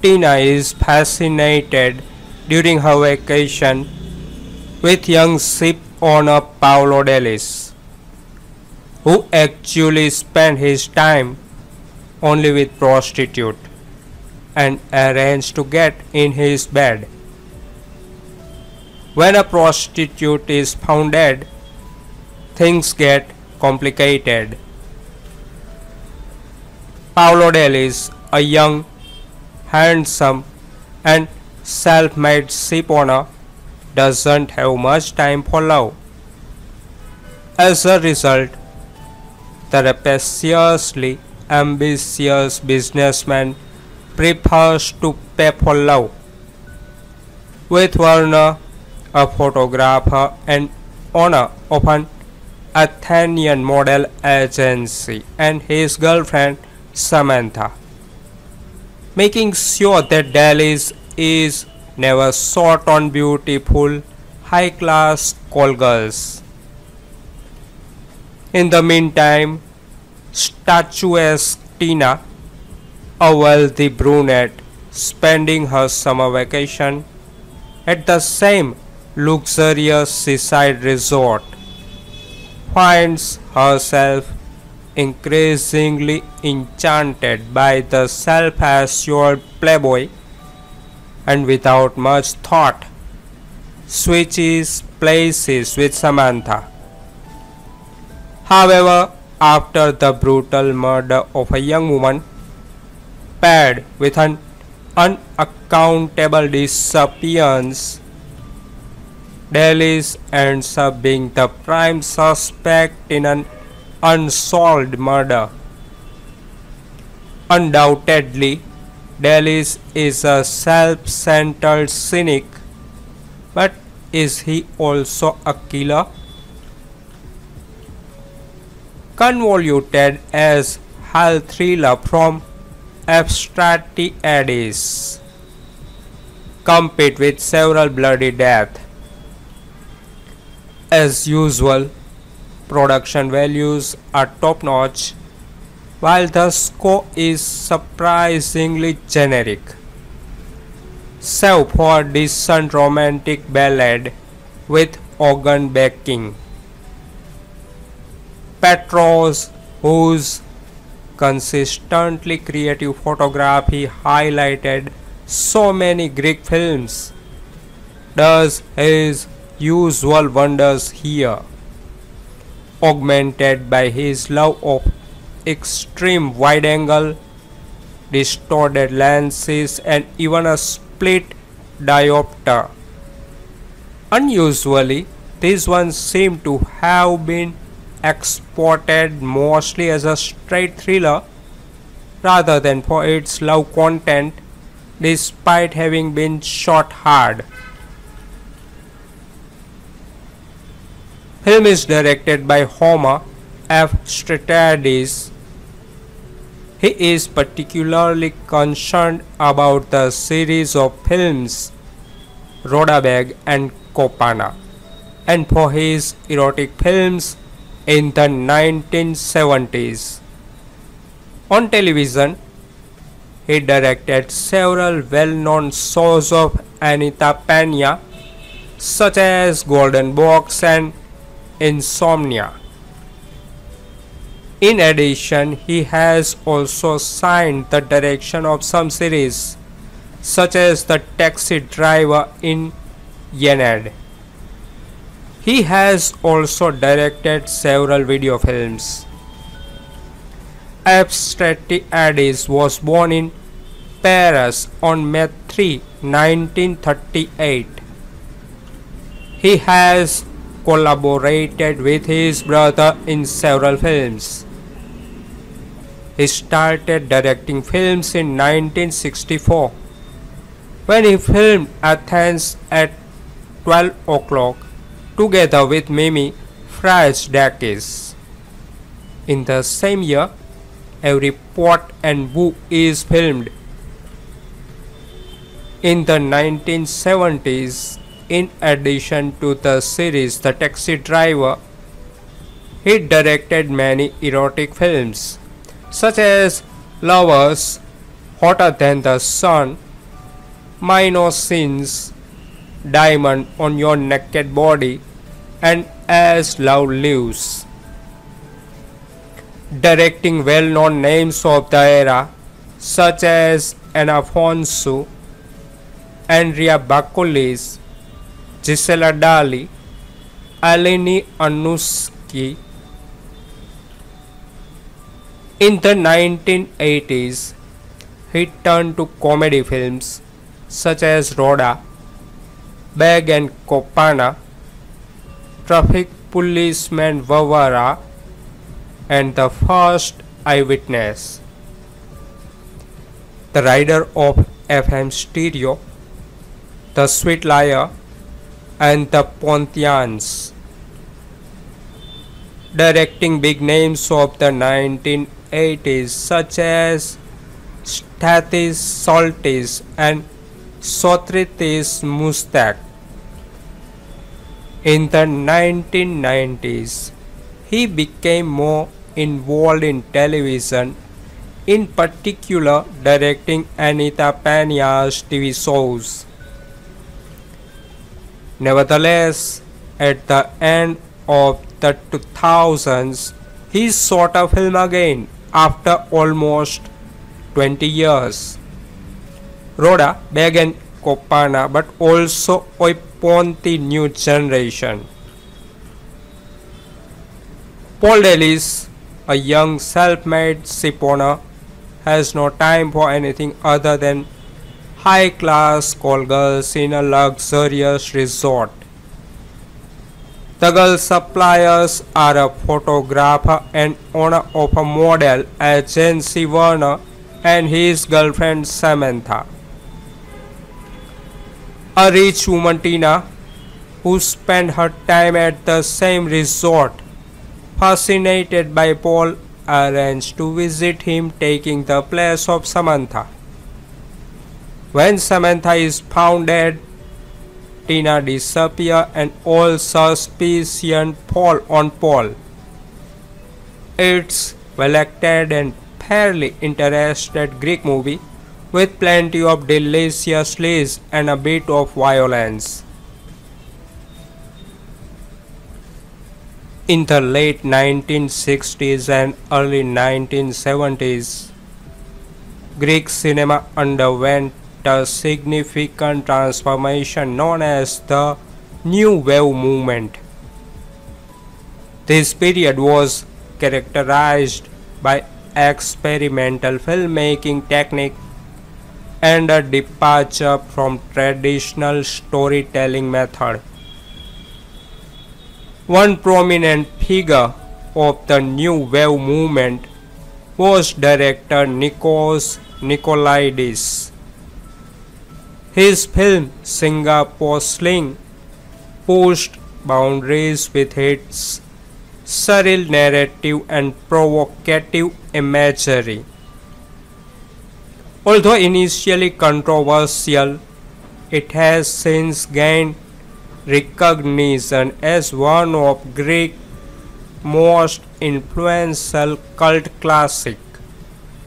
Tina is fascinated during her vacation with young ship owner Paolo Delis, who actually spent his time only with prostitute and arranged to get in his bed. When a prostitute is found dead, things get complicated. Paolo Delis, a young, handsome and self-made ship owner, doesn't have much time for love. As a result, the rapaciously ambitious businessman prefers to pay for love. With Werner, a photographer and owner of an Athenian model agency, and his girlfriend Samantha, making sure that Dallas is never short on beautiful, high-class call girls. In the meantime, statuesque Tina, a wealthy brunette spending her summer vacation at the same luxurious seaside resort, finds herself increasingly enchanted by the self-assured playboy and without much thought switches places with Samantha. However, after the brutal murder of a young woman paired with an unaccountable disappearance, Dallas ends up being the prime suspect in an unsolved murder. Undoubtedly, Dallas is a self-centered cynic, but is he also a killer? Convoluted as hell thriller from Efstratiadis, complete with several bloody deaths. As usual, production values are top-notch, while the score is surprisingly generic, save for a decent romantic ballad with organ backing. Petros, whose consistently creative photography highlighted so many Greek films, does his usual wonders here, augmented by his love of extreme wide-angle, distorted lenses and even a split diopter. Unusually, this one seemed to have been exported mostly as a straight thriller rather than for its love content, despite having been shot hard. Film is directed by Efstratiadis. He is particularly concerned about the series of films Rodabag and Kopana, and for his erotic films in the 1970s. On television, he directed several well-known shows of Anita Pena, such as Golden Box and Insomnia. In addition, he has also signed the direction of some series, such as The Taxi Driver in Yenad. He has also directed several video films. Efstratiadis was born in Paris on May 3, 1938. He has collaborated with his brother in several films. He started directing films in 1964 when he filmed Athens at 12 o'clock together with Mimi Frasdakis. In the same year, Every Pot and Boo is filmed. In the 1970s, in addition to the series The Taxi Driver, he directed many erotic films, such as Lovers, Hotter Than the Sun, Minosins, Diamond on Your Naked Body, and As Love Lives. Directing well-known names of the era such as Anna Fonsu, Andrea Bakulis, Gisela Dali, Eleni Anuski. In the 1980s, he turned to comedy films such as Rhoda, Bag and Kopana, Traffic Policeman Vavara, and The First Eyewitness. The Rider of FM Stereo, The Sweet Liar, and The Pontians. Directing big names of the 1980s such as Stathis Soltis and Sotritis Mustak. In the 1990s, he became more involved in television, in particular directing Anita Peña's TV shows. Nevertheless, at the end of the 2000s, he shot a film again after almost 20 years. Rhoda, Bag and Kopana, but also Oiponti New Generation. Paul Delis, a young self-made shipowner, has no time for anything other than high-class call girls in a luxurious resort. The girl suppliers are a photographer and owner of a model agency, Werner, and his girlfriend Samantha. A rich woman, Tina, who spent her time at the same resort, fascinated by Paul, arranged to visit him, taking the place of Samantha. When Samantha is found dead, Tina disappears and all suspicion fall on Paul. It's well-acted and fairly interesting Greek movie with plenty of delicious lace and a bit of violence. In the late 1960s and early 1970s, Greek cinema underwent a significant transformation known as the New Wave movement. This period was characterized by experimental filmmaking technique and a departure from traditional storytelling method. One prominent figure of the New Wave movement was director Nikos Nikolaidis. His film Singapore Sling pushed boundaries with its surreal narrative and provocative imagery. Although initially controversial, it has since gained recognition as one of Greek's most influential cult classics.